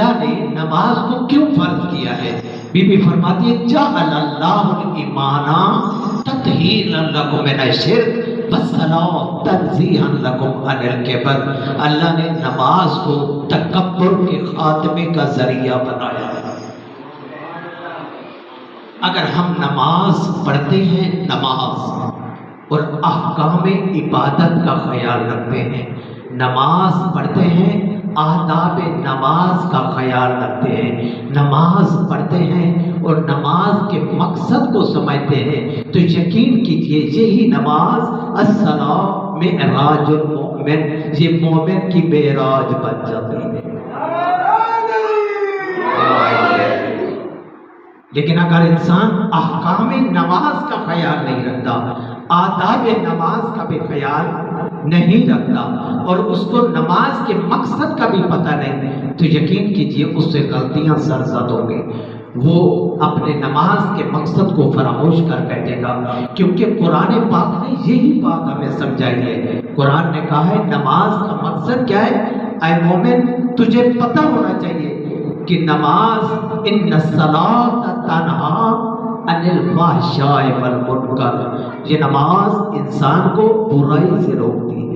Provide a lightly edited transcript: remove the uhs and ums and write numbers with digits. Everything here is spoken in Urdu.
اللہ نے نماز کو کیوں فرض کیا ہے؟ بی بی فرماتی ہے جعل اللہ الایمانا تطہیرا لکم من الشرک والصلاۃ تنزیہا لکم عن الکبر۔ اللہ نے نماز کو تکبر کے خاتمے کا ذریعہ بنایا ہے۔ اگر ہم نماز پڑھتے ہیں، نماز اور احکام عبادت کا خیال رکھتے ہیں، نماز پڑھتے ہیں، آداب نماز کا خیال رکھتے ہیں، نماز پڑھتے ہیں اور نماز کے مقصد کو سمجھتے ہیں، تو یقین کیجئے یہی نماز الصلاۃ معراج المؤمن، یہ مومن کی معراج بن جاتی ہے۔ لیکن اگر انسان احکام نماز کا خیال نہیں رکھتا، آداب نماز کا بھی خیال نہیں رکھتا اور اس کو نماز کے مقصد کا بھی پتہ نہیں، تو یقین کیجئے اس سے غلطیاں سرزد ہوں گی، وہ اپنے نماز کے مقصد کو فراموش کر بیٹھے گا۔ کیونکہ قرآن پاک نے یہی بات ہمیں سمجھائی ہے۔ قرآن نے کہا ہے نماز کا مقصد کیا ہے؟ اے مومن تجھے پتہ ہونا چاہیے کہ نماز ان الصلاۃ تنہا عن الفحشاء والمنکر، یہ نماز انسان کو برائی سے روکتی ہے۔